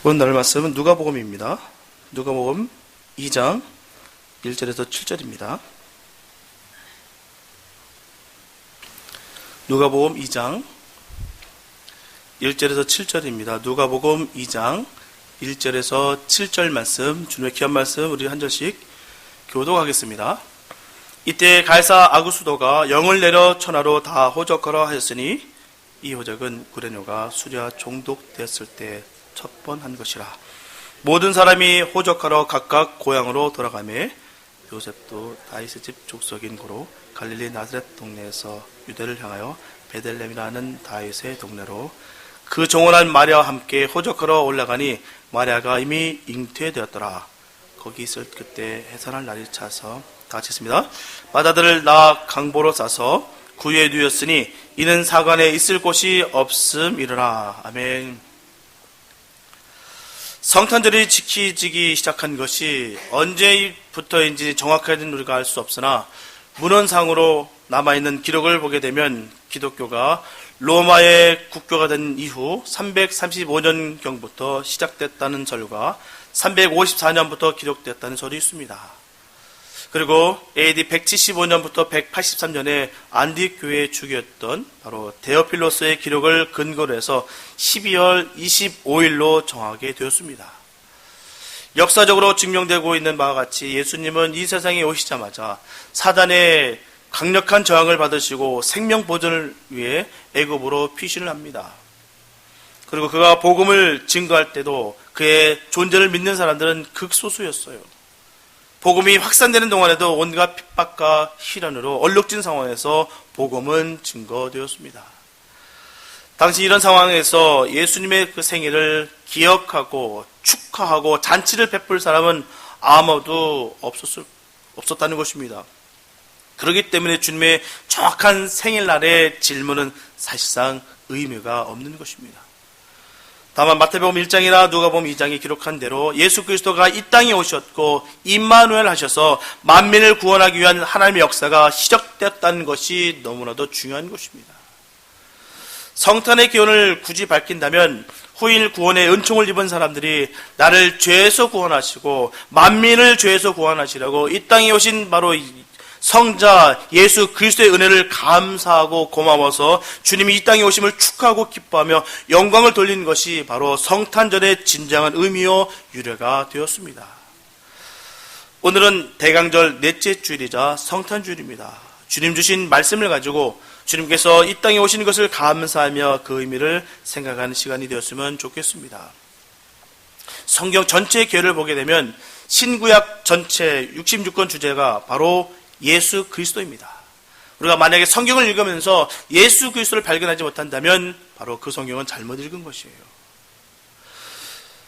오늘 말씀은 누가복음입니다. 누가복음 2장 1절에서 7절입니다. 누가복음 2장 1절에서 7절입니다. 누가복음 2장 1절에서 7절 말씀, 주님의 귀한 말씀 우리 한 절씩 교독하겠습니다. 이때 가이사 아구수도가 영을 내려 천하로 다 호적하라 하였으니 이 호적은 구레뇨가 수리와 종독되었을 때 첫 번 한 것이라. 모든 사람이 호적하러 각각 고향으로 돌아가매 요셉도 다윗의 집 족속인 고로 갈릴리 나사렛 동네에서 유대를 향하여 베들레헴이라는 다윗의 동네로 그 종원한 마리아와 함께 호적하러 올라가니 마리아가 이미 잉태되었더라. 거기 있을 그때 해산할 날이 차서 다 같이 했습니다. 바다들을 나 강보로 싸서 구유에 누였으니 이는 사관에 있을 곳이 없음이르라. 아멘. 성탄절이 지키지기 시작한 것이 언제부터인지 정확하게는 우리가 알 수 없으나 문헌상으로 남아있는 기록을 보게 되면 기독교가 로마의 국교가 된 이후 335년경부터 시작됐다는 절과 354년부터 기록됐다는 절이 있습니다. 그리고 AD 175년부터 183년에 안디옥 교회의 주교였던 바로 데오필로스의 기록을 근거로 해서 12월 25일로 정하게 되었습니다. 역사적으로 증명되고 있는 바와 같이 예수님은 이 세상에 오시자마자 사단의 강력한 저항을 받으시고 생명 보존을 위해 애굽으로 피신을 합니다. 그리고 그가 복음을 증거할 때도 그의 존재를 믿는 사람들은 극소수였어요. 복음이 확산되는 동안에도 온갖 핍박과 시련으로 얼룩진 상황에서 복음은 증거되었습니다. 당시 이런 상황에서 예수님의 그 생일을 기억하고 축하하고 잔치를 베풀 사람은 아무도 없었다는 것입니다. 그렇기 때문에 주님의 정확한 생일날의 질문은 사실상 의미가 없는 것입니다. 다만 마태복음 1장이나 누가복음 2장이 기록한 대로 예수 그리스도가 이 땅에 오셨고 임마누엘 하셔서 만민을 구원하기 위한 하나님의 역사가 시작되었다는 것이 너무나도 중요한 것입니다. 성탄의 기원을 굳이 밝힌다면 후일 구원의 은총을 입은 사람들이 나를 죄에서 구원하시고 만민을 죄에서 구원하시려고 이 땅에 오신 바로 성자 예수 그리스도의 은혜를 감사하고 고마워서 주님이 이 땅에 오심을 축하하고 기뻐하며 영광을 돌리는 것이 바로 성탄절의 진정한 의미요 유래가 되었습니다. 오늘은 대강절 넷째 주일이자 성탄주일입니다. 주님 주신 말씀을 가지고 주님께서 이 땅에 오시는 것을 감사하며 그 의미를 생각하는 시간이 되었으면 좋겠습니다. 성경 전체의 계를 보게 되면 신구약 전체 66권 주제가 바로 예수 그리스도입니다. 우리가 만약에 성경을 읽으면서 예수 그리스도를 발견하지 못한다면 바로 그 성경은 잘못 읽은 것이에요.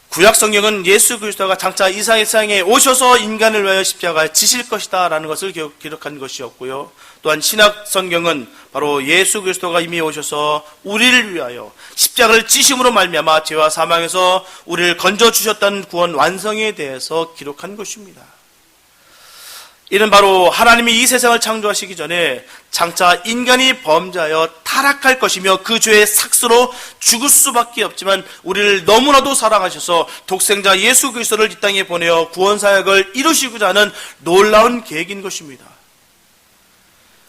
구약 성경은 예수 그리스도가 장차 이 세상에 오셔서 인간을 위하여 십자가에 지실 것이다 라는 것을 기록한 것이었고요. 또한 신약 성경은 바로 예수 그리스도가 이미 오셔서 우리를 위하여 십자가를 지심으로 말미암아 죄와 사망에서 우리를 건져주셨다는 구원 완성에 대해서 기록한 것입니다. 이는 바로 하나님이 이 세상을 창조하시기 전에 장차 인간이 범죄하여 타락할 것이며 그 죄의 삭스로 죽을 수밖에 없지만 우리를 너무나도 사랑하셔서 독생자 예수 그리스도를 이 땅에 보내어 구원사역을 이루시고자 하는 놀라운 계획인 것입니다.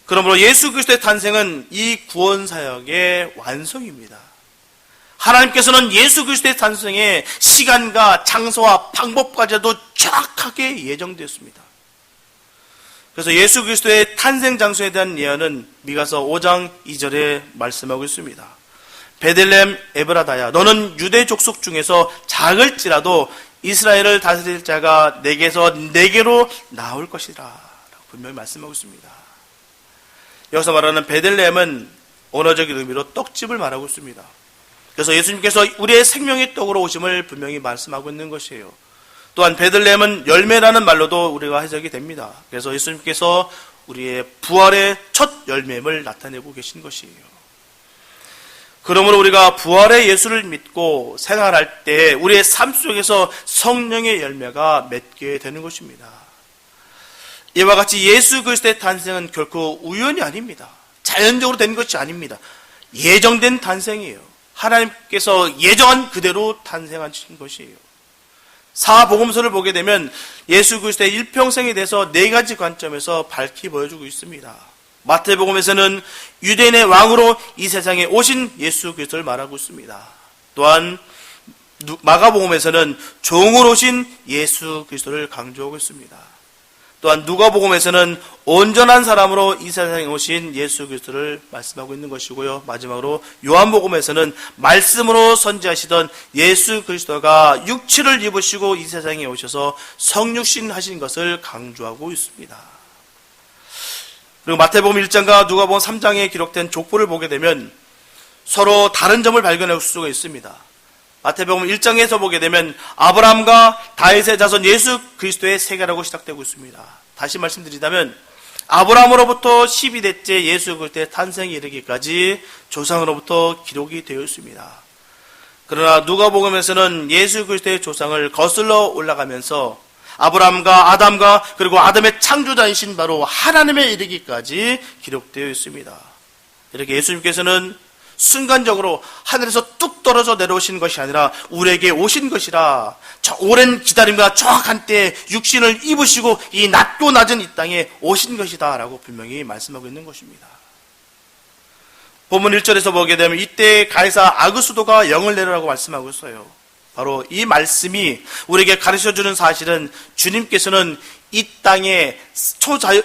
그러므로 예수 그리스도의 탄생은 이 구원사역의 완성입니다. 하나님께서는 예수 그리스도의 탄생에 시간과 장소와 방법까지도 정확하게 예정되었습니다. 그래서 예수 그리스도의 탄생 장소에 대한 예언은 미가서 5장 2절에 말씀하고 있습니다. 베들레헴 에브라다야 너는 유대 족속 중에서 작을지라도 이스라엘을 다스릴 자가 내게서 내게로 나올 것이라 라고 분명히 말씀하고 있습니다. 여기서 말하는 베들레헴은 언어적인 의미로 떡집을 말하고 있습니다. 그래서 예수님께서 우리의 생명의 떡으로 오심을 분명히 말씀하고 있는 것이에요. 또한 베들레헴은 열매라는 말로도 우리가 해석이 됩니다. 그래서 예수님께서 우리의 부활의 첫 열매임을 나타내고 계신 것이에요. 그러므로 우리가 부활의 예수를 믿고 생활할 때 우리의 삶 속에서 성령의 열매가 맺게 되는 것입니다. 이와 같이 예수 그리스도의 탄생은 결코 우연이 아닙니다. 자연적으로 된 것이 아닙니다. 예정된 탄생이에요. 하나님께서 예정한 그대로 탄생하신 것이에요. 사복음서를 보게 되면 예수 그리스도의 일평생에 대해서 네 가지 관점에서 밝히 보여주고 있습니다. 마태복음에서는 유대인의 왕으로 이 세상에 오신 예수 그리스도를 말하고 있습니다. 또한 마가복음에서는 종으로 오신 예수 그리스도를 강조하고 있습니다. 또한 누가복음에서는 온전한 사람으로 이 세상에 오신 예수 그리스도를 말씀하고 있는 것이고요. 마지막으로 요한복음에서는 말씀으로 선지하시던 예수 그리스도가 육체를 입으시고 이 세상에 오셔서 성육신 하신 것을 강조하고 있습니다. 그리고 마태복음 1장과 누가복음 3장에 기록된 족보를 보게 되면 서로 다른 점을 발견할 수가 있습니다. 마태복음 1장에서 보게 되면 아브라함과 다윗의 자손 예수 그리스도의 세계라고 시작되고 있습니다. 다시 말씀드리자면 아브라함으로부터 12대째 예수 그리스도의 탄생에 이르기까지 조상으로부터 기록이 되어 있습니다. 그러나 누가복음에서는 예수 그리스도의 조상을 거슬러 올라가면서 아브라함과 아담과 그리고 아담의 창조자이신 바로 하나님에 이르기까지 기록되어 있습니다. 이렇게 예수님께서는 순간적으로 하늘에서 뚝 떨어져 내려오신 것이 아니라 우리에게 오신 것이라 저 오랜 기다림과 정확한 때에 육신을 입으시고 이 낮고 낮은 이 땅에 오신 것이다 라고 분명히 말씀하고 있는 것입니다. 본문 1절에서 보게 되면 이때 가이사 아그수도가 영을 내려라고 말씀하고 있어요. 바로 이 말씀이 우리에게 가르쳐주는 사실은 주님께서는 이 땅에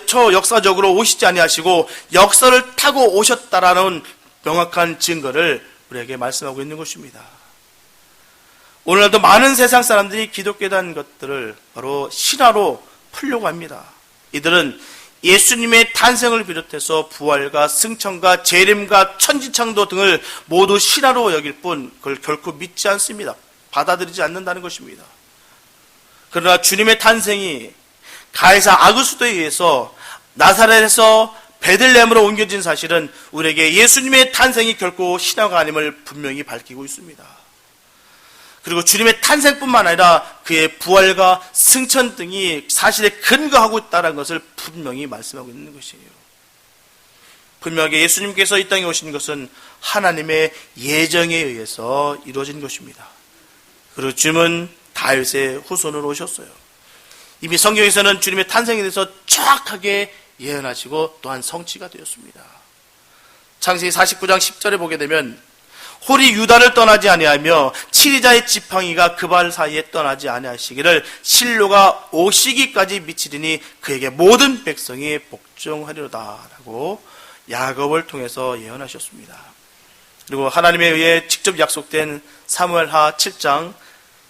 초역사적으로 오시지 아니하시고 역사를 타고 오셨다라는 명확한 증거를 우리에게 말씀하고 있는 것입니다. 오늘날도 많은 세상 사람들이 기독교에 대한 것들을 바로 신화로 풀려고 합니다. 이들은 예수님의 탄생을 비롯해서 부활과 승천과 재림과 천지창조 등을 모두 신화로 여길 뿐 그걸 결코 믿지 않습니다. 받아들이지 않는다는 것입니다. 그러나 주님의 탄생이 가이사 아그수도에 의해서 나사렛에서 베들레헴으로 옮겨진 사실은 우리에게 예수님의 탄생이 결코 신화가 아님을 분명히 밝히고 있습니다. 그리고 주님의 탄생뿐만 아니라 그의 부활과 승천 등이 사실에 근거하고 있다는 것을 분명히 말씀하고 있는 것이에요. 분명하게 예수님께서 이 땅에 오신 것은 하나님의 예정에 의해서 이루어진 것입니다. 그리고 주님은 다윗의 후손으로 오셨어요. 이미 성경에서는 주님의 탄생에 대해서 정확하게 예언하시고 또한 성취가 되었습니다. 창세기 49장 10절에 보게 되면 홀이 유다를 떠나지 아니하며 치리자의 지팡이가 그 발 사이에 떠나지 아니하시기를 실로가 오시기까지 미치리니 그에게 모든 백성이 복종하리로다 라고 야곱을 통해서 예언하셨습니다. 그리고 하나님에 의해 직접 약속된 사무엘하 7장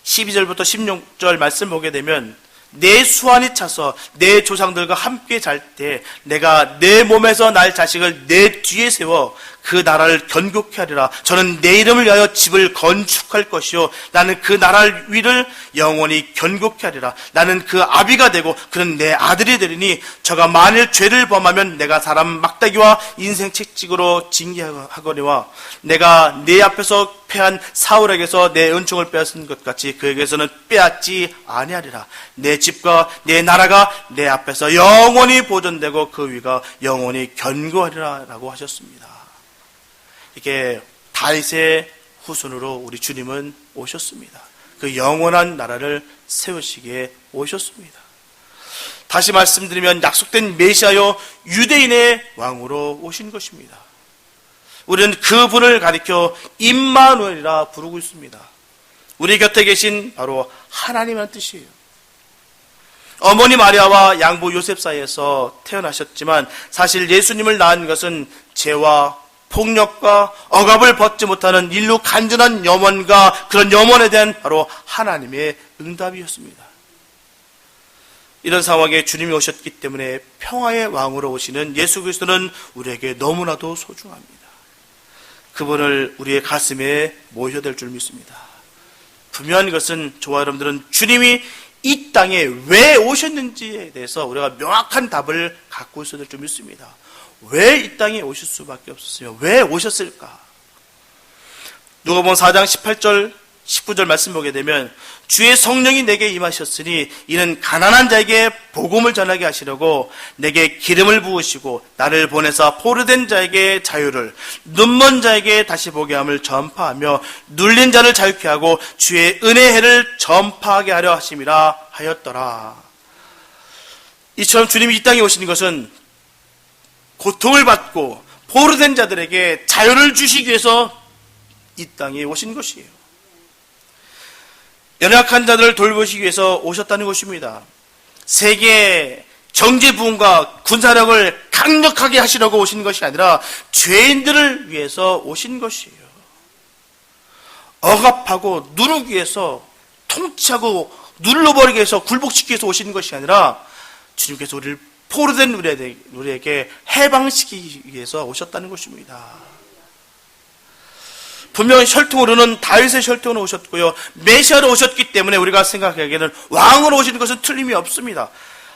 12절부터 16절 말씀 보게 되면 내 수완이 차서 내 조상들과 함께 잘 때 내가 내 몸에서 날 자식을 내 뒤에 세워 그 나라를 견고케 하리라. 저는 내 이름을 위하여 집을 건축할 것이요 나는 그 나라 위를 영원히 견고케 하리라. 나는 그 아비가 되고 그는 내 아들이 되리니 저가 만일 죄를 범하면 내가 사람 막다기와 인생 채찍으로 징계하거니와 내가 내 앞에서 패한 사울에게서 내 은총을 빼앗은 것 같이 그에게서는 빼앗지 아니하리라. 내 집과 내 나라가 내 앞에서 영원히 보존되고 그 위가 영원히 견고하리라 라고 하셨습니다. 이게 다윗의 후손으로 우리 주님은 오셨습니다. 그 영원한 나라를 세우시기에 오셨습니다. 다시 말씀드리면 약속된 메시아요 유대인의 왕으로 오신 것입니다. 우리는 그분을 가리켜 임마누엘이라 부르고 있습니다. 우리 곁에 계신 바로 하나님이라는 뜻이에요. 어머니 마리아와 양부 요셉 사이에서 태어나셨지만 사실 예수님을 낳은 것은 죄와 폭력과 억압을 벗지 못하는 인류 간절한 염원과 그런 염원에 대한 바로 하나님의 응답이었습니다. 이런 상황에 주님이 오셨기 때문에 평화의 왕으로 오시는 예수 그리스도는 우리에게 너무나도 소중합니다. 그분을 우리의 가슴에 모셔야 될 줄 믿습니다. 분명한 것은 저와 여러분들은 주님이 이 땅에 왜 오셨는지에 대해서 우리가 명확한 답을 갖고 있어야 될 줄 믿습니다. 왜 이 땅에 오실 수밖에 없었어요? 왜 오셨을까? 누가복음 4장 18절 19절 말씀 보게 되면 주의 성령이 내게 임하셨으니 이는 가난한 자에게 복음을 전하게 하시려고 내게 기름을 부으시고 나를 보내사 포로된 자에게 자유를, 눈먼 자에게 다시 보게 함을 전파하며 눌린 자를 자유케 하고 주의 은혜의 해를 전파하게 하려 하심이라 하였더라. 이처럼 주님이 이 땅에 오시는 것은 고통을 받고 포로된 자들에게 자유를 주시기 위해서 이 땅에 오신 것이에요. 연약한 자들을 돌보시기 위해서 오셨다는 것입니다. 세계 정제 부흥과 군사력을 강력하게 하시려고 오신 것이 아니라 죄인들을 위해서 오신 것이에요. 억압하고 누르기 위해서, 통치하고 눌러버리기 위해서, 굴복시키기 위해서 오신 것이 아니라 주님께서 우리를 포로된 우리에게 해방시키기 위해서 오셨다는 것입니다. 분명히 혈통으로는 다윗의 혈통으로 오셨고요, 메시아로 오셨기 때문에 우리가 생각하기에는 왕으로 오시는 것은 틀림이 없습니다.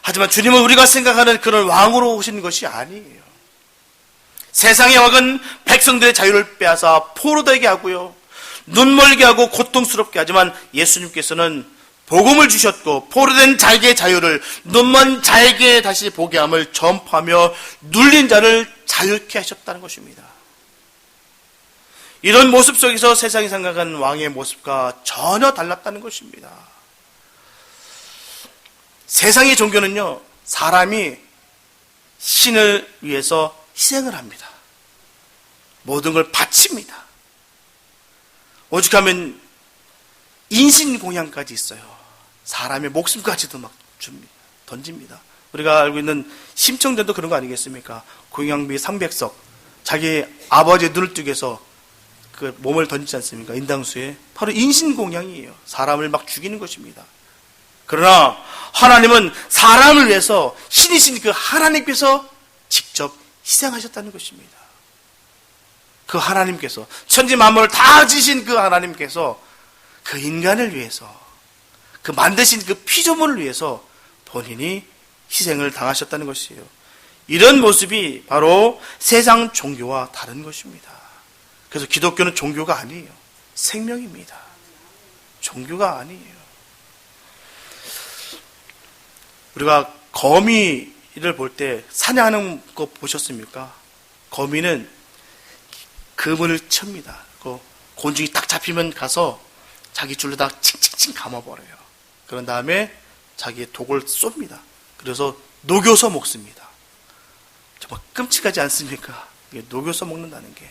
하지만 주님은 우리가 생각하는 그런 왕으로 오시는 것이 아니에요. 세상의 왕은 백성들의 자유를 빼앗아 포로되게 하고요, 눈멀게 하고 고통스럽게 하지만 예수님께서는 복음을 주셨고 포로된 자에게 자유를, 눈먼 자에게 다시 보게 함을 전파하며 눌린 자를 자유케 하셨다는 것입니다. 이런 모습 속에서 세상이 생각하는 왕의 모습과 전혀 달랐다는 것입니다. 세상의 종교는요, 사람이 신을 위해서 희생을 합니다. 모든 걸 바칩니다. 오죽하면 인신공양까지 있어요. 사람의 목숨까지도 막 줍니다. 던집니다. 우리가 알고 있는 심청전도 그런 거 아니겠습니까? 공양비 300석, 자기 아버지의 눈을 뜨게 해서 그 몸을 던지지 않습니까? 인당수에. 바로 인신공양이에요. 사람을 막 죽이는 것입니다. 그러나 하나님은 사람을 위해서, 신이신 그 하나님께서 직접 희생하셨다는 것입니다. 그 하나님께서, 천지 만물을 다 지신 그 하나님께서 그 인간을 위해서, 그 만드신 그 피조물을 위해서 본인이 희생을 당하셨다는 것이에요. 이런 모습이 바로 세상 종교와 다른 것입니다. 그래서 기독교는 종교가 아니에요. 생명입니다. 종교가 아니에요. 우리가 거미를 볼 때 사냥하는 거 보셨습니까? 거미는 그물을 칩니다. 그 곤충이 딱 잡히면 가서 자기 줄로다 칭칭칭 감아버려요. 그런 다음에 자기의 독을 쏩니다. 그래서 녹여서 먹습니다. 정말 끔찍하지 않습니까? 이게 녹여서 먹는다는 게.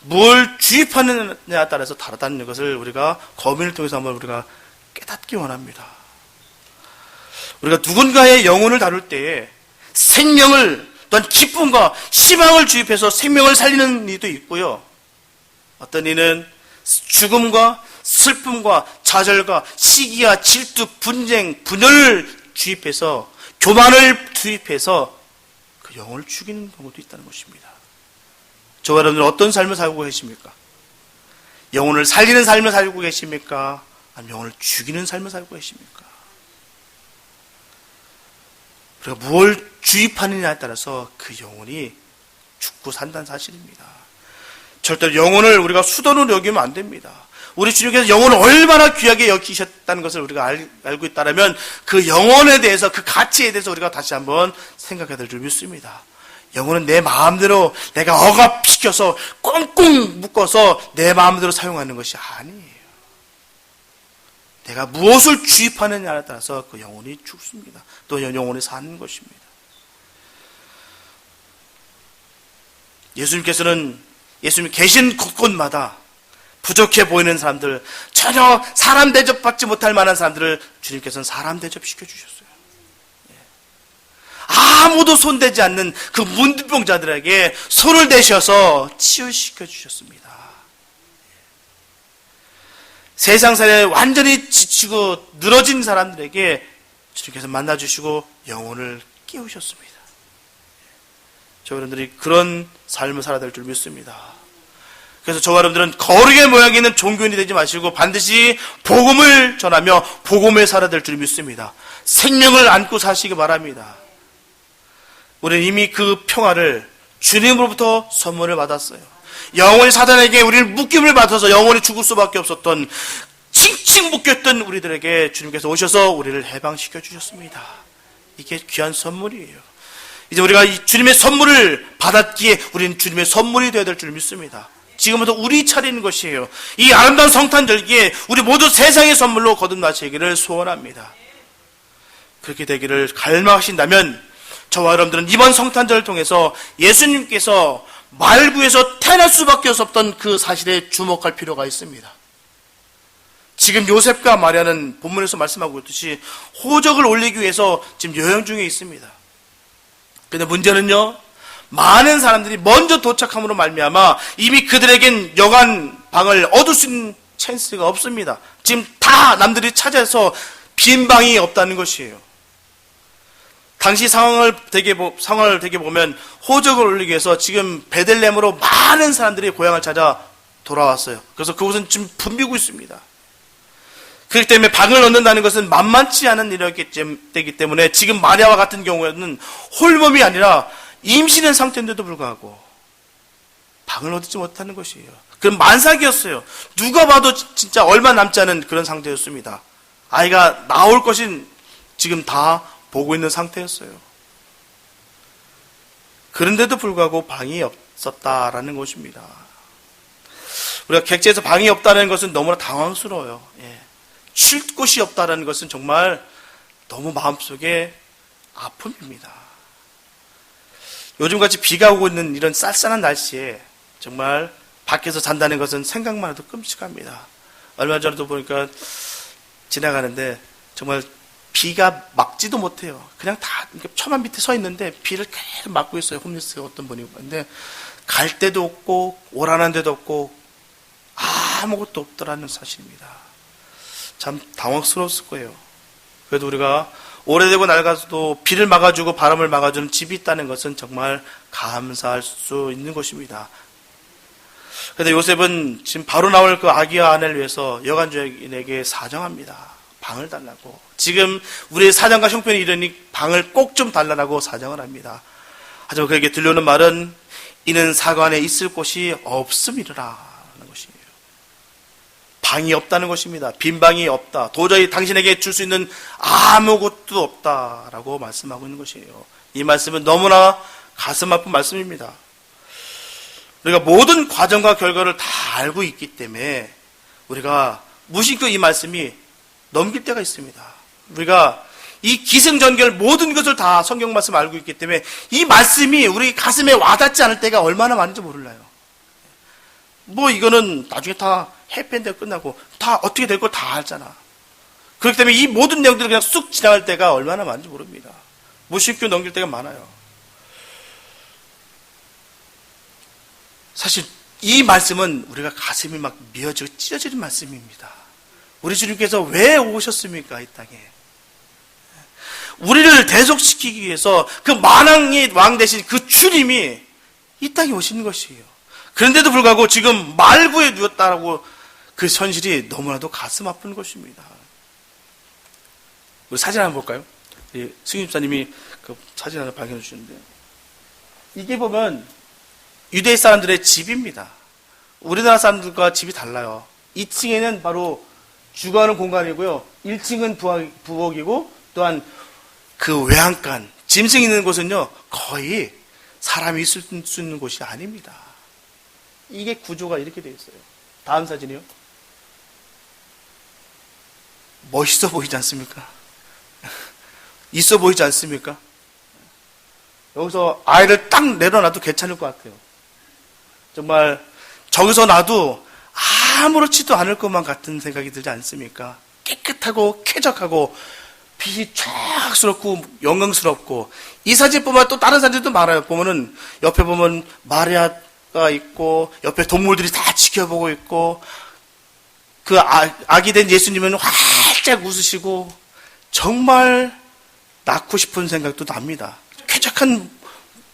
뭘 주입하느냐에 따라서 다르다는 것을 우리가 거미를 통해서 한번 우리가 깨닫기 원합니다. 우리가 누군가의 영혼을 다룰 때에 생명을, 또한 기쁨과 희망을 주입해서 생명을 살리는 이도 있고요, 어떤 이는 죽음과 슬픔과 좌절과 시기와 질투, 분쟁, 분열을 주입해서, 교만을 주입해서 그 영혼을 죽이는 경우도 있다는 것입니다. 저와 여러분들 어떤 삶을 살고 계십니까? 영혼을 살리는 삶을 살고 계십니까? 아니면 영혼을 죽이는 삶을 살고 계십니까? 우리가 뭘 주입하느냐에 따라서 그 영혼이 죽고 산다는 사실입니다. 절대로 영혼을 우리가 수단으로 여기면 안 됩니다. 우리 주님께서 영혼을 얼마나 귀하게 여기셨다는 것을 우리가 알고 있다면 그 영혼에 대해서, 그 가치에 대해서 우리가 다시 한번 생각해야 될 줄 믿습니다. 영혼은 내 마음대로 내가 억압시켜서 꽁꽁 묶어서 내 마음대로 사용하는 것이 아니에요. 내가 무엇을 주입하느냐에 따라서 그 영혼이 죽습니다. 또 영혼이 사는 것입니다. 예수님께서는 예수님이 계신 곳곳마다 부족해 보이는 사람들, 전혀 사람 대접받지 못할 만한 사람들을 주님께서는 사람 대접시켜 주셨어요. 아무도 손대지 않는 그 문둥병자들에게 손을 대셔서 치유시켜 주셨습니다. 세상살이에 완전히 지치고 늘어진 사람들에게 주님께서 만나주시고 영혼을 깨우셨습니다. 저와 여러분들이 그런 삶을 살아야 될 줄 믿습니다. 그래서 저와 여러분들은 거룩의 모양이 있는 종교인이 되지 마시고 반드시 복음을 전하며 복음을 살아야 될 줄 믿습니다. 생명을 안고 사시기 바랍니다. 우리는 이미 그 평화를 주님으로부터 선물을 받았어요. 영원히 사단에게 우리를 묶임을 받아서 영원히 죽을 수밖에 없었던 빙칭 묶였던 우리들에게 주님께서 오셔서 우리를 해방시켜 주셨습니다. 이게 귀한 선물이에요. 이제 우리가 이 주님의 선물을 받았기에 우리는 주님의 선물이 되어야 될 줄 믿습니다. 지금부터 우리 차리는 것이에요. 이 아름다운 성탄절기에 우리 모두 세상의 선물로 거듭나시기를 소원합니다. 그렇게 되기를 갈망하신다면 저와 여러분들은 이번 성탄절을 통해서 예수님께서 말구에서 태어날 수밖에 없었던 그 사실에 주목할 필요가 있습니다. 지금 요셉과 마리아는 본문에서 말씀하고 있듯이 호적을 올리기 위해서 지금 여행 중에 있습니다. 그런데 문제는요, 많은 사람들이 먼저 도착함으로 말미암아 이미 그들에겐 여관 방을 얻을 수 있는 찬스가 없습니다. 지금 다 남들이 차지해서 빈 방이 없다는 것이에요. 당시 상황을 되게 보면 호적을 올리기 위해서 지금 베들레헴으로 많은 사람들이 고향을 찾아 돌아왔어요. 그래서 그곳은 지금 붐비고 있습니다. 그렇기 때문에 방을 얻는다는 것은 만만치 않은 일이었기 때문에 지금 마리아와 같은 경우에는 홀몸이 아니라 임신한 상태인데도 불구하고 방을 얻지 못하는 것이에요. 그럼 만삭이었어요. 누가 봐도 진짜 얼마 남지 않은 그런 상태였습니다. 아이가 나올 것인 지금 다 보고 있는 상태였어요. 그런데도 불구하고 방이 없었다라는 것입니다. 우리가 객지에서 방이 없다는 것은 너무나 당황스러워요. 쉴 곳이 없다는 것은 정말 너무 마음속에 아픔입니다. 요즘같이 비가 오고 있는 이런 쌀쌀한 날씨에 정말 밖에서 잔다는 것은 생각만 해도 끔찍합니다. 얼마 전에도 보니까 지나가는데 정말 비가 막지도 못해요. 그냥 다 처만 밑에 서 있는데 비를 계속 막고 있어요. 홈리스가 어떤 분이. 근데 갈 데도 없고 오라는 데도 없고 아무것도 없더라는 사실입니다. 참 당황스러웠을 거예요. 그래도 우리가 오래되고 낡아서도 비를 막아주고 바람을 막아주는 집이 있다는 것은 정말 감사할 수 있는 것입니다. 그런데 요셉은 지금 바로 나올 그 아기와 아내를 위해서 여관 주인에게 사정합니다. 방을 달라고. 지금 우리의 사정과 형편이 이러니 방을 꼭 좀 달라고 사정을 합니다. 하지만 그에게 들려오는 말은 이는 사관에 있을 곳이 없음이라 하는 것이에요. 방이 없다는 것입니다. 빈 방이 없다. 도저히 당신에게 줄 수 있는 아무것도 없다라고 말씀하고 있는 것이에요. 이 말씀은 너무나 가슴 아픈 말씀입니다. 우리가 모든 과정과 결과를 다 알고 있기 때문에 우리가 무심코 이 말씀이 넘길 때가 있습니다. 우리가 이 기승전결 모든 것을 다 성경 말씀 알고 있기 때문에 이 말씀이 우리 가슴에 와닿지 않을 때가 얼마나 많은지 몰라요. 이거는 나중에 다 해피엔드가 끝나고 다 어떻게 될 걸 다 알잖아. 그렇기 때문에 이 모든 내용들을 그냥 쑥 지나갈 때가 얼마나 많은지 모릅니다. 무심코 넘길 때가 많아요. 사실 이 말씀은 우리가 가슴이 막 미어지고 찢어지는 말씀입니다. 우리 주님께서 왜 오셨습니까? 이 땅에. 우리를 대속시키기 위해서 그 만왕의 왕 대신 그 주님이 이 땅에 오시는 것이에요. 그런데도 불구하고 지금 말구에 누웠다라고 그 현실이 너무나도 가슴 아픈 것입니다. 우리 사진 한번 볼까요? 승희 집사님이 그 사진 하나 발견해 주셨는데요. 이게 보면 유대 사람들의 집입니다. 우리나라 사람들과 집이 달라요. 2층에는 바로 주거하는 공간이고요. 1층은 부엌이고 또한 그 외양간, 짐승이 있는 곳은요 거의 사람이 있을 수 있는 곳이 아닙니다. 이게 구조가 이렇게 되어 있어요. 다음 사진이요. 멋있어 보이지 않습니까? 있어 보이지 않습니까? 여기서 아이를 딱 내려놔도 괜찮을 것 같아요. 정말 저기서 놔도 아무렇지도 않을 것만 같은 생각이 들지 않습니까? 깨끗하고 쾌적하고 빛이 쫙스럽고 영광스럽고 이 사진뿐만 또 다른 사진도 많아요. 보면은 옆에 보면 마리아가 있고 옆에 동물들이 다 지켜보고 있고 그 아기 된 예수님은 활짝 웃으시고 정말 낳고 싶은 생각도 납니다. 쾌적한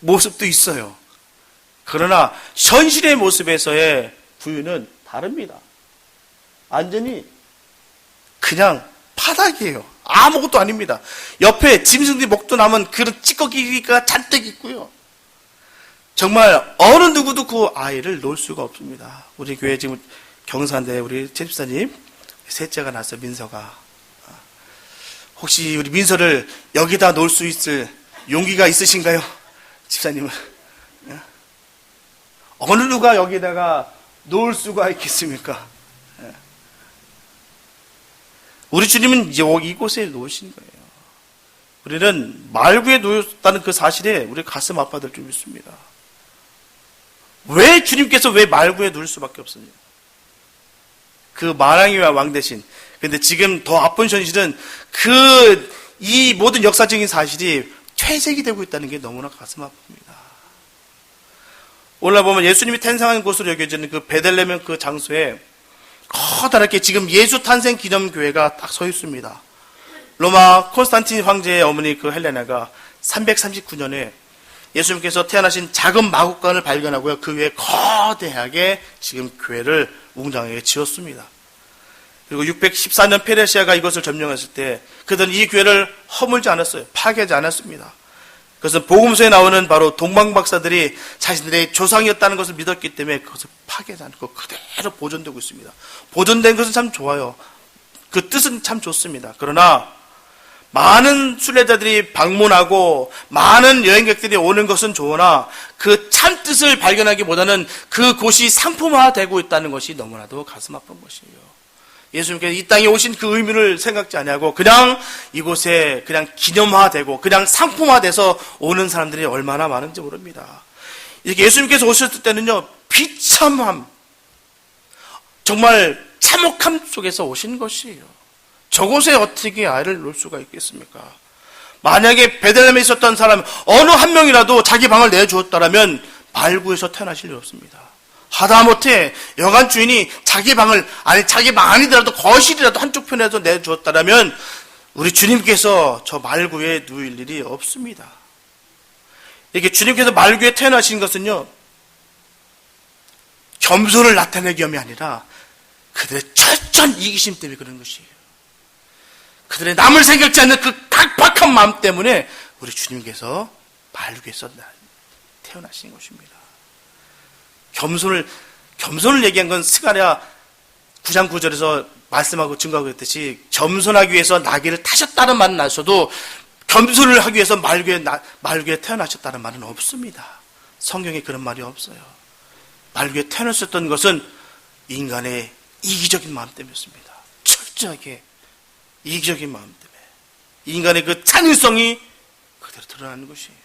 모습도 있어요. 그러나 현실의 모습에서의 부유는 다릅니다. 완전히 그냥 바닥이에요. 아무것도 아닙니다. 옆에 짐승들이 목도 남은 그런 찌꺼기가 잔뜩 있고요. 정말 어느 누구도 그 아이를 놓을 수가 없습니다. 우리 교회 지금 경사인데 우리 최 집사님 셋째가 났어요, 민서가. 혹시 우리 민서를 여기다 놓을 수 있을 용기가 있으신가요? 집사님은? 어느 누가 여기다가 놓을 수가 있겠습니까? 우리 주님은 이곳에 놓으신 거예요. 우리는 말구에 놓였다는 그 사실에 우리 가슴 아파될 줄 믿습니다. 왜 주님께서 왜 말구에 놓을 수밖에 없었냐? 그 마랑이와 왕 대신. 근데 지금 더 아픈 현실은 이 모든 역사적인 사실이 퇴색이 되고 있다는 게 너무나 가슴 아픕니다. 오늘 보면 예수님이 탄생한 곳으로 여겨지는 그 베들레헴 그 장소에 커다랗게 지금 예수 탄생 기념교회가 딱 서 있습니다. 로마 콘스탄틴 황제의 어머니 그 헬레나가 339년에 예수님께서 태어나신 작은 마국간을 발견하고요. 그 위에 거대하게 지금 교회를 웅장하게 지었습니다. 그리고 614년 페르시아가 이것을 점령했을 때 그들은 이 교회를 허물지 않았어요. 파괴하지 않았습니다. 그것은 복음서에 나오는 바로 동방박사들이 자신들의 조상이었다는 것을 믿었기 때문에 그것을 파괴하지 않고 그대로 보존되고 있습니다. 보존된 것은 참 좋아요. 그 뜻은 참 좋습니다. 그러나 많은 순례자들이 방문하고 많은 여행객들이 오는 것은 좋으나 그 참 뜻을 발견하기보다는 그곳이 상품화되고 있다는 것이 너무나도 가슴 아픈 것이에요. 예수님께서 이 땅에 오신 그 의미를 생각지 아니하고 그냥 이곳에 그냥 기념화되고 그냥 상품화돼서 오는 사람들이 얼마나 많은지 모릅니다. 이렇게 예수님께서 오셨을 때는요, 비참함, 정말 참혹함 속에서 오신 것이에요. 저곳에 어떻게 아이를 놓을 수가 있겠습니까? 만약에 베들레헴에 있었던 사람 어느 한 명이라도 자기 방을 내주었다면 말구에서 태어나실 일 없습니다. 하다못해 여관 주인이 자기 방 아니더라도 거실이라도 한쪽 편에서 내주었다면 우리 주님께서 저 말구에 누일 일이 없습니다. 이렇게 주님께서 말구에 태어나신 것은요, 겸손을 나타내기 위함이 아니라 그들의 철저한 이기심 때문에 그런 것이에요. 그들의 남을 생각지 않는 그 각박한 마음 때문에 우리 주님께서 말구에서 태어나신 것입니다. 겸손을 얘기한 건 스가랴 9장 9절에서 말씀하고 증거하고 있듯이 겸손하기 위해서 나귀를 타셨다는 말은 나서도 겸손을 하기 위해서 말구에 태어나셨다는 말은 없습니다. 성경에 그런 말이 없어요. 말구에 태어나셨던 것은 인간의 이기적인 마음 때문이었습니다. 철저하게 이기적인 마음 때문에 인간의 그 잔인성이 그대로 드러나는 것이에요.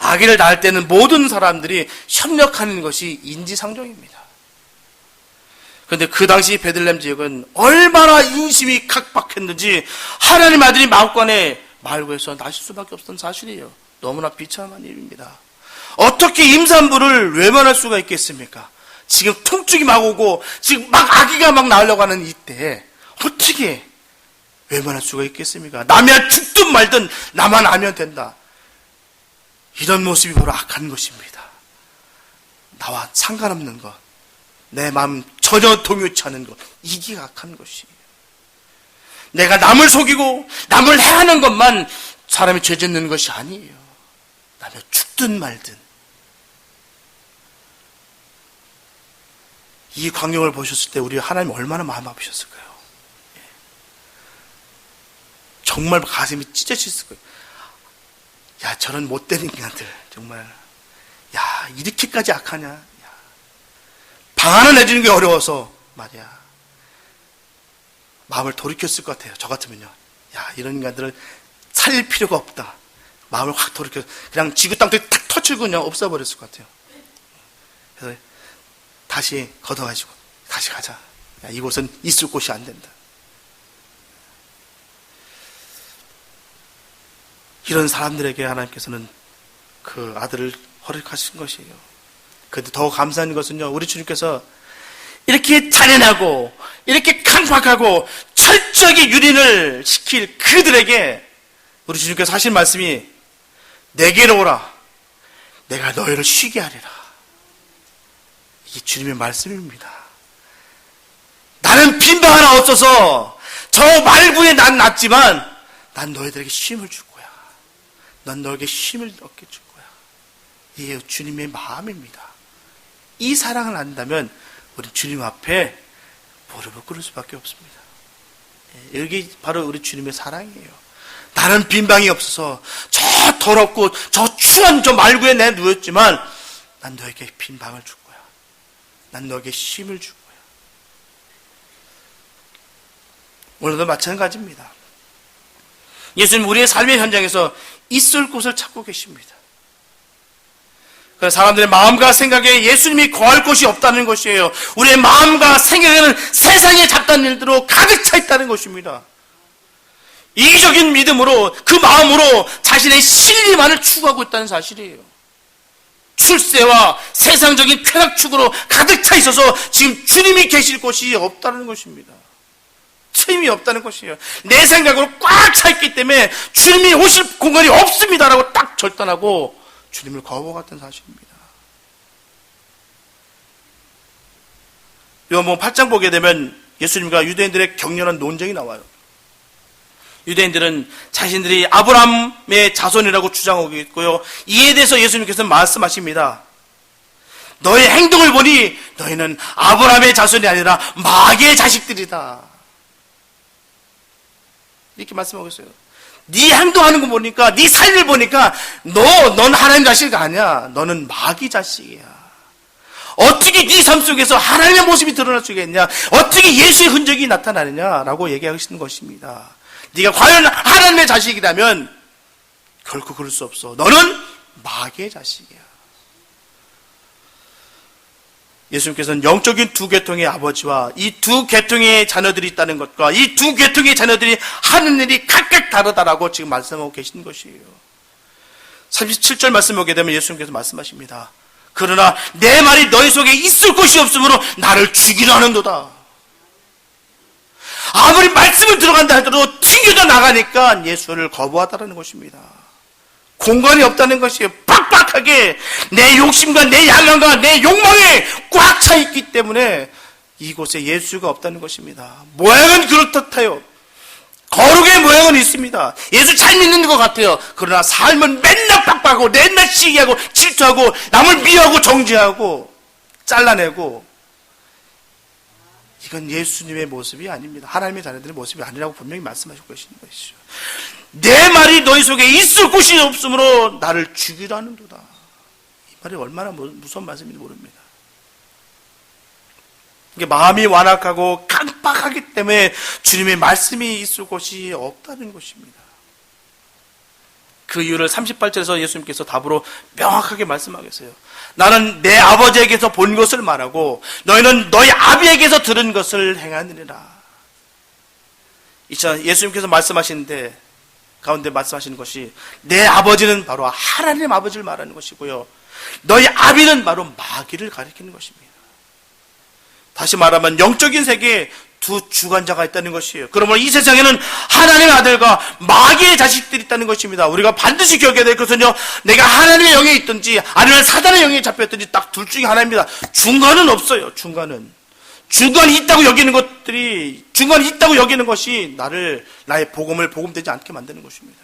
아기를 낳을 때는 모든 사람들이 협력하는 것이 인지상정입니다. 그런데 그 당시 베들레헴 지역은 얼마나 인심이 각박했는지 하나님 아들이 마국간에 말구에서 나실 수밖에 없었던 사실이에요. 너무나 비참한 일입니다. 어떻게 임산부를 외면할 수가 있겠습니까? 지금 통증이 막 오고 지금 막 아기가 막 나오려고 하는 이때에 어떻게 외면할 수가 있겠습니까? 남이야 죽든 말든 나만 알면 된다. 이런 모습이 바로 악한 것입니다. 나와 상관없는 것, 내 마음 전혀 동요치 않은 것, 이게 악한 것이에요. 내가 남을 속이고 남을 해하는 것만 사람이 죄 짓는 것이 아니에요. 남이 죽든 말든. 이 광경을 보셨을 때 우리 하나님 얼마나 마음 아프셨을까요? 정말 가슴이 찢어졌을 거예요. 야, 저런 못된 인간들, 정말. 야, 이렇게까지 악하냐? 야, 방 하나 내주는 게 어려워서, 말이야. 마음을 돌이켰을 것 같아요. 저 같으면요. 야, 이런 인간들을 살릴 필요가 없다. 마음을 확 돌이켜, 그냥 지구 땅들이 탁 터치고 그냥 없애버렸을 것 같아요. 그래서 다시 걷어가지고, 다시 가자. 야, 이곳은 있을 곳이 안 된다. 이런 사람들에게 하나님께서는 그 아들을 허락하신 것이에요. 그런데 더 감사한 것은요, 우리 주님께서 이렇게 잔인하고 이렇게 강박하고 철저하게 유린을 시킬 그들에게 우리 주님께서 하신 말씀이 내게로 오라, 내가 너희를 쉬게 하리라. 이게 주님의 말씀입니다. 나는 빈방 하나 없어서 저 말구에 난 났지만 난 너희들에게 쉼을 줄 거야. 난 너에게 힘을 얻게 줄 거야. 이게 주님의 마음입니다. 이 사랑을 안다면 우리 주님 앞에 무릎을 꿇을 수밖에 없습니다. 여기 바로 우리 주님의 사랑이에요. 나는 빈방이 없어서 저 더럽고 저 추한 저 말구에 내 누웠지만 난 너에게 빈방을 줄 거야. 난 너에게 쉼을 줄 거야. 오늘도 마찬가지입니다. 예수님 우리의 삶의 현장에서 있을 곳을 찾고 계십니다. 사람들의 마음과 생각에 예수님이 거할 곳이 없다는 것이에요. 우리의 마음과 생각에는 세상에 잡다한 일들로 가득 차 있다는 것입니다. 이기적인 믿음으로 그 마음으로 자신의 실리만을 추구하고 있다는 사실이에요. 출세와 세상적인 쾌락축으로 가득 차 있어서 지금 주님이 계실 곳이 없다는 것입니다. 트임이 없다는 것이에요. 내 생각으로 꽉 차 있기 때문에 주님이 오실 공간이 없습니다라고 딱 절단하고 주님을 거부했던 사실입니다. 요한복음 8장 보게 되면 예수님과 유대인들의 격렬한 논쟁이 나와요. 유대인들은 자신들이 아브라함의 자손이라고 주장하고 있고요. 이에 대해서 예수님께서 말씀하십니다. 너의 행동을 보니 너희는 아브라함의 자손이 아니라 마귀의 자식들이다. 이렇게 말씀하고 있어요. 네 행동하는 거 보니까, 네 삶을 보니까 넌 하나님 자식 아니야. 너는 마귀 자식이야. 어떻게 네 삶 속에서 하나님의 모습이 드러날 수 있겠냐? 어떻게 예수의 흔적이 나타나느냐라고 얘기하시는 것입니다. 네가 과연 하나님의 자식이라면 결코 그럴 수 없어. 너는 마귀의 자식이야. 예수님께서는 영적인 두 계통의 아버지와 이 두 계통의 자녀들이 있다는 것과 이 두 계통의 자녀들이 하는 일이 각각 다르다라고 지금 말씀하고 계시는 것이에요. 37절 말씀 보게 되면 예수님께서 말씀하십니다. 그러나 내 말이 너희 속에 있을 곳이 없으므로 나를 죽이려 하는도다. 아무리 말씀을 들어간다 하더라도 튕겨져 나가니까 예수를 거부하다라는 것입니다. 공간이 없다는 것이에요. 빡빡하게 내 욕심과 내 야망과 내 욕망에 꽉 차 있기 때문에 이곳에 예수가 없다는 것입니다. 모양은 그렇듯해요. 거룩의 모양은 있습니다. 예수 잘 믿는 것 같아요. 그러나 삶은 맨날 빡빡하고 맨날 시기하고 질투하고 남을 미워하고 정죄하고 잘라내고 이건 예수님의 모습이 아닙니다. 하나님의 자녀들의 모습이 아니라고 분명히 말씀하시고 계시는 것이죠. 내 말이 너희 속에 있을 곳이 없으므로 나를 죽이려 하는도다. 이 말이 얼마나 무서운 말씀인지 모릅니다. 이게 마음이 완악하고 깜빡하기 때문에 주님의 말씀이 있을 곳이 없다는 것입니다. 그 이유를 38절에서 예수님께서 답으로 명확하게 말씀하겠어요. 나는 내 아버지에게서 본 것을 말하고 너희는 너희 아비에게서 들은 것을 행하느니라. 예수님께서 말씀하시는데 가운데 말씀하시는 것이 내 아버지는 바로 하나님 아버지를 말하는 것이고요. 너희 아비는 바로 마귀를 가리키는 것입니다. 다시 말하면 영적인 세계에 두 주관자가 있다는 것이에요. 그러므로 이 세상에는 하나님의 아들과 마귀의 자식들이 있다는 것입니다. 우리가 반드시 기억해야 될 것은요, 내가 하나님의 영에 있든지 아니면 사단의 영에 잡혀있든지 딱 둘 중에 하나입니다. 중간은 없어요. 중간이 있다고 여기는 것들이, 중간이 있다고 여기는 것이 나의 복음을 복음되지 않게 만드는 것입니다.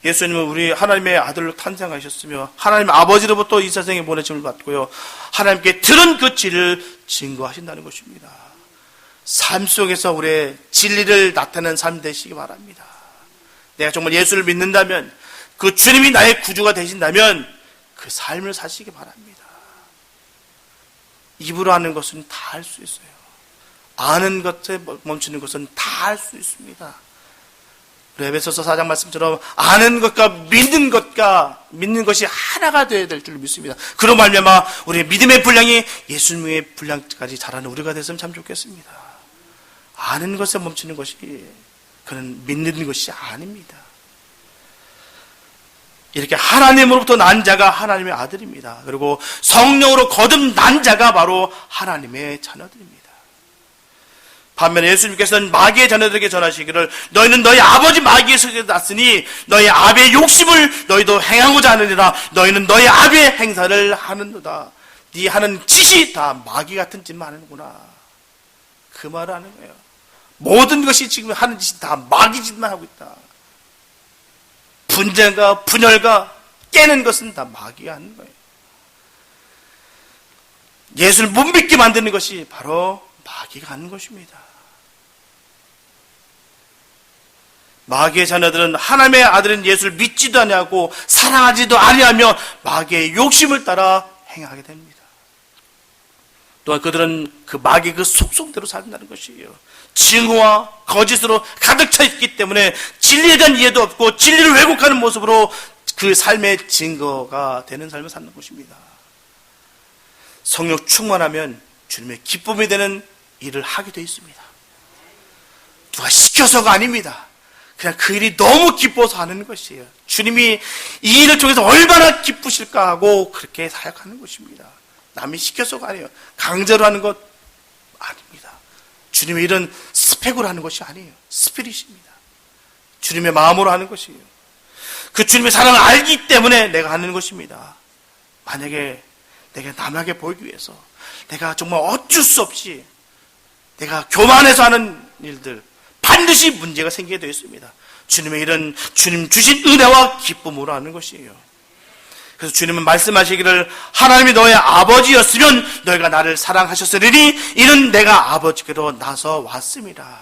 예수님은 우리 하나님의 아들로 탄생하셨으며 하나님 아버지로부터 이 세상에 보내심을 받고요, 하나님께 들은 그 진리를 증거하신다는 것입니다. 삶 속에서 우리의 진리를 나타내는 삶 되시기 바랍니다. 내가 정말 예수를 믿는다면, 그 주님이 나의 구주가 되신다면 그 삶을 사시기 바랍니다. 입으로 하는 것은 다 할 수 있어요. 아는 것에 멈추는 것은 다 할 수 있습니다. 에베소서 4장 말씀처럼 아는 것과 믿는 것이 하나가 되어야 될 줄 믿습니다. 그로 말미암아 우리의 믿음의 분량이 예수님의 분량까지 자라는 우리가 됐으면 참 좋겠습니다. 아는 것에 멈추는 것이 그는 믿는 것이 아닙니다. 이렇게 하나님으로부터 난 자가 하나님의 아들입니다. 그리고 성령으로 거듭난 자가 바로 하나님의 자녀들입니다. 반면에 예수님께서는 마귀의 자녀들에게 전하시기를 너희는 너희 아버지 마귀의 속에 났으니 너희 아비의 욕심을 너희도 행하고자 하느니라. 너희는 너희 아비의 행사를 하는도다. 네 하는 짓이 다 마귀 같은 짓만 하는구나. 그 말을 하는 거예요. 모든 것이 지금 하는 짓이 다 마귀 짓만 하고 있다. 분쟁과 분열과 깨는 것은 다 마귀가 하는 거예요. 예수를 못 믿게 만드는 것이 바로 마귀가 하는 것입니다. 마귀의 자녀들은 하나님의 아들인 예수를 믿지도 아니하고 사랑하지도 아니하며 마귀의 욕심을 따라 행하게 됩니다. 또한 그들은 그 마귀 그 속성대로 산다는 것이에요. 증오와 거짓으로 가득 차 있기 때문에 진리에 대한 이해도 없고 진리를 왜곡하는 모습으로 그 삶의 증거가 되는 삶을 사는 것입니다. 성령 충만하면 주님의 기쁨이 되는 일을 하게 되어 있습니다. 누가 시켜서가 아닙니다. 그냥 그 일이 너무 기뻐서 하는 것이에요. 주님이 이 일을 통해서 얼마나 기쁘실까 하고 그렇게 사역하는 것입니다. 남이 시켜서가 아니에요. 강제로 하는 것 아닙니다. 주님의 일은 스펙으로 하는 것이 아니에요. 스피릿입니다. 주님의 마음으로 하는 것이에요. 그 주님의 사랑을 알기 때문에 내가 하는 것입니다. 만약에 내가 남에게 보이기 위해서 내가 정말 어쩔 수 없이 내가 교만해서 하는 일들 반드시 문제가 생기게 되어 있습니다. 주님의 일은 주님 주신 은혜와 기쁨으로 하는 것이에요. 그래서 주님은 말씀하시기를 하나님이 너의 아버지였으면 너희가 나를 사랑하셨으리니 이는 내가 아버지께로 나서 왔습니다.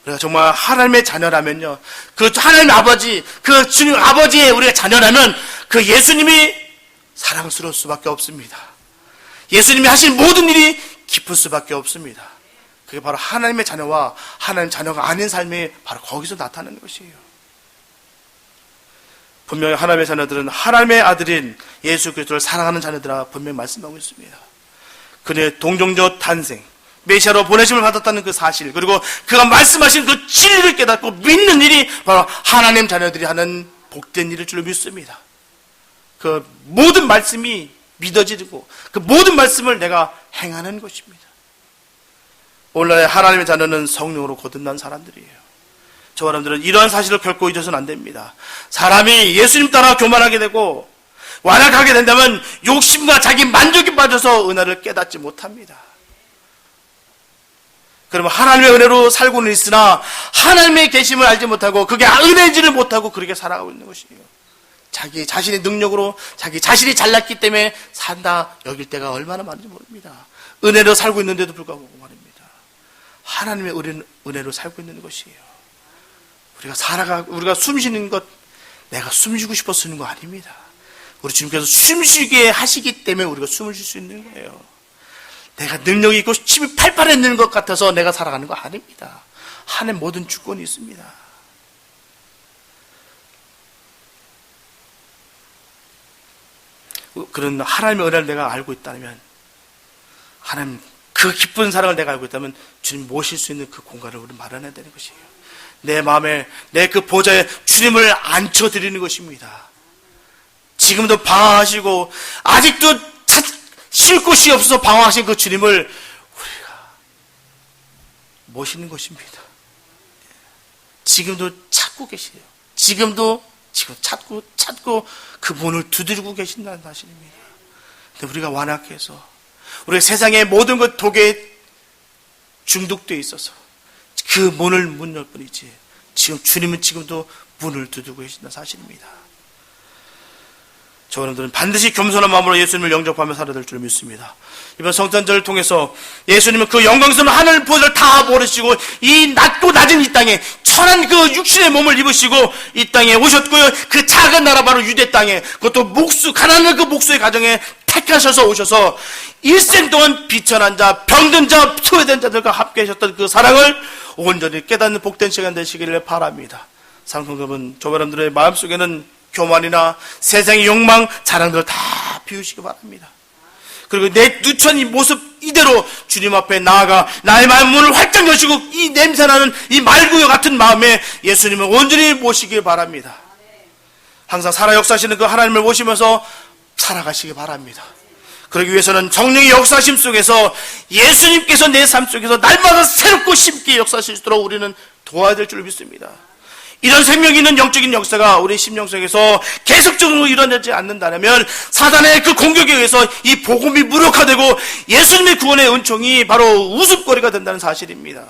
우리가 정말 하나님의 자녀라면요, 그 하나님의 아버지, 그 주님 아버지의 우리가 자녀라면 그 예수님이 사랑스러울 수밖에 없습니다. 예수님이 하신 모든 일이 기쁠 수밖에 없습니다. 그게 바로 하나님의 자녀와 하나님 자녀가 아닌 삶이 바로 거기서 나타나는 것이에요. 분명히 하나님의 자녀들은 하나님의 아들인 예수 그리스도를 사랑하는 자녀들아 분명히 말씀하고 있습니다. 그의 동정적 탄생, 메시아로 보내심을 받았다는 그 사실, 그리고 그가 말씀하신 그 진리를 깨닫고 믿는 일이 바로 하나님 자녀들이 하는 복된 일일 줄 믿습니다. 그 모든 말씀이 믿어지고 그 모든 말씀을 내가 행하는 것입니다. 오늘날의 하나님의 자녀는 성령으로 거듭난 사람들이에요. 저 사람들은 이러한 사실을 결코 잊어서는 안 됩니다. 사람이 예수님 따라 교만하게 되고 완악하게 된다면 욕심과 자기 만족에 빠져서 은혜를 깨닫지 못합니다. 그러면 하나님의 은혜로 살고는 있으나 하나님의 계심을 알지 못하고 그게 은혜인지를 못하고 그렇게 살아가고 있는 것이에요. 자기 자신의 능력으로 자기 자신이 잘났기 때문에 산다 여길 때가 얼마나 많은지 모릅니다. 은혜로 살고 있는데도 불구하고 말입니다. 하나님의 은혜로 살고 있는 것이에요. 우리가 숨 쉬는 것, 내가 숨 쉬고 싶어서 쓰는 거 아닙니다. 우리 주님께서 숨 쉬게 하시기 때문에 우리가 숨을 쉴 수 있는 거예요. 내가 능력이 있고 힘이 팔팔해지는 것 같아서 내가 살아가는 거 아닙니다. 하나님 모든 주권이 있습니다. 그런 하나님의 은혜를 내가 알고 있다면, 하나님 그 기쁜 사랑을 내가 알고 있다면 주님 모실 수 있는 그 공간을 우리 마련해야 되는 것이에요. 내 마음에, 내 그 보좌에 주님을 앉혀드리는 것입니다. 지금도 방황하시고 아직도 쉴 곳이 없어서 방황하신 그 주님을 우리가 모시는 것입니다. 지금도 찾고 계시요. 지금 찾고 그 문을 두드리고 계신다는 사실입니다. 근데 우리가 완악해서 우리가 세상의 모든 것 독에 중독되어 있어서 그 문을 못 열 뿐이지 지금 주님은 지금도 문을 두드리고 계신다는 사실입니다. 저분들은 반드시 겸손한 마음으로 예수님을 영접하며 살아야 될 줄 믿습니다. 이번 성탄절을 통해서 예수님은 그 영광스러운 하늘 보좌를 다 버리시고 이 낮고 낮은 이 땅에 천한 그 육신의 몸을 입으시고 이 땅에 오셨고요. 그 작은 나라 바로 유대 땅에, 그것도 가난한 그 목수의 가정에 택하셔서 오셔서 일생 동안 비천한 자, 병든 자, 소외된 자들과 함께 하셨던 그 사랑을 온전히 깨닫는 복된 시간 되시기를 바랍니다. 사랑하는 여러분, 저 여러분들의 마음속에는 교만이나 세상의 욕망, 자랑들을 다 비우시기 바랍니다. 그리고 내 누추한 이 모습 이대로 주님 앞에 나아가 나의 마음 문을 활짝 여시고 이 냄새나는 이 말구유 같은 마음에 예수님을 온전히 모시길 바랍니다. 항상 살아 역사하시는 그 하나님을 모시면서 살아가시기 바랍니다. 그러기 위해서는 성령의 역사심 속에서 예수님께서 내 삶 속에서 날마다 새롭고 심게 역사하실 수 있도록 우리는 도와야 될 줄 믿습니다. 이런 생명 있는 영적인 역사가 우리 심령 속에서 계속적으로 일어나지 않는다면 사단의 그 공격에 의해서 이 복음이 무력화되고 예수님의 구원의 은총이 바로 우습거리가 된다는 사실입니다.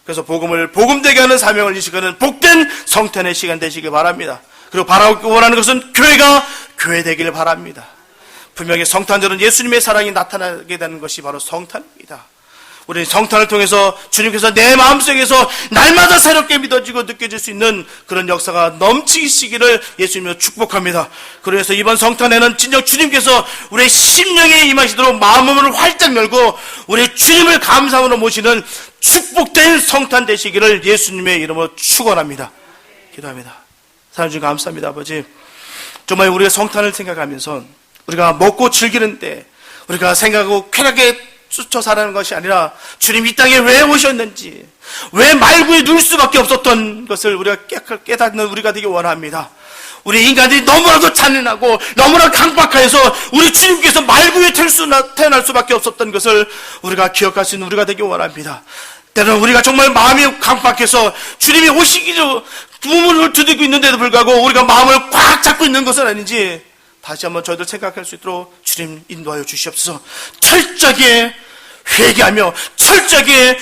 그래서 복음을 복음되게 하는 사명을 이시가는 복된 성탄의 시간 되시길 바랍니다. 그리고 바라고 원하는 것은 교회가 교회 되기를 바랍니다. 분명히 성탄절은 예수님의 사랑이 나타나게 되는 것이 바로 성탄입니다. 우리는 성탄을 통해서 주님께서 내 마음속에서 날마다 새롭게 믿어지고 느껴질 수 있는 그런 역사가 넘치시기를 예수님으로 축복합니다. 그래서 이번 성탄에는 진정 주님께서 우리의 심령에 임하시도록 마음을 활짝 열고 우리 주님을 감사함으로 모시는 축복된 성탄 되시기를 예수님의 이름으로 축원합니다. 기도합니다. 사랑해 주님 감사합니다. 아버지, 정말 우리가 성탄을 생각하면서 우리가 먹고 즐기는 때 우리가 생각하고 쾌락에 쫓아 살아가는 것이 아니라 주님 이 땅에 왜 오셨는지, 왜 말구에 누울 수밖에 없었던 것을 우리가 깨닫는 우리가 되기 원합니다. 우리 인간들이 너무나도 잔인하고 너무나 강박하여서 우리 주님께서 말구에 태어날 수밖에 없었던 것을 우리가 기억할 수 있는 우리가 되기 원합니다. 때로는 우리가 정말 마음이 강박해서 주님이 오시기로 문을 두드리고 있는데도 불구하고 우리가 마음을 꽉 잡고 있는 것은 아닌지 다시 한번 저희들 생각할 수 있도록 주님 인도하여 주시옵소서. 철저하게 회개하며 철저하게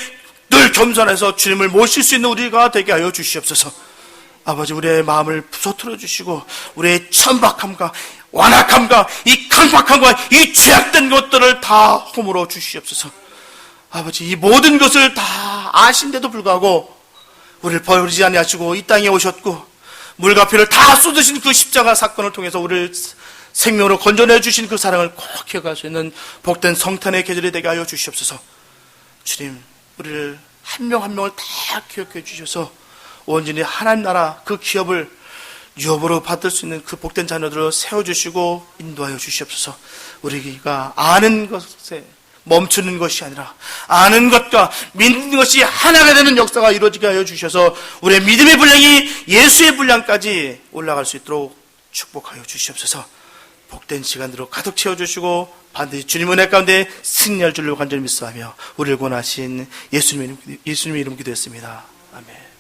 늘 겸손해서 주님을 모실 수 있는 우리가 되게 하여 주시옵소서. 아버지, 우리의 마음을 부서뜨려 주시고 우리의 천박함과 완악함과 이 강박함과 이 죄악된 것들을 다 허물어 주시옵소서. 아버지, 이 모든 것을 다 아신데도 불구하고 우리를 버리지 아니하시고 이 땅에 오셨고 물과 피를 다 쏟으신 그 십자가 사건을 통해서 우리를 생명으로 건져내 주신 그 사랑을 꼭 기억할 수 있는 복된 성탄의 계절이 되게 하여 주시옵소서. 주님, 우리를 한 명 한 명을 다 기억해 주셔서 온전히 하나님 나라 그 기업을 유업으로 받을 수 있는 그 복된 자녀들을 세워주시고 인도하여 주시옵소서. 우리가 아는 것에 멈추는 것이 아니라 아는 것과 믿는 것이 하나가 되는 역사가 이루어지게 하여 주셔서 우리의 믿음의 분량이 예수의 분량까지 올라갈 수 있도록 축복하여 주시옵소서. 복된 시간으로 가득 채워주시고 반드시 주님 은혜 가운데 승리할 줄로 간절히 믿사하며 우리를 권하신 예수님의 이름 기도했습니다. 아멘.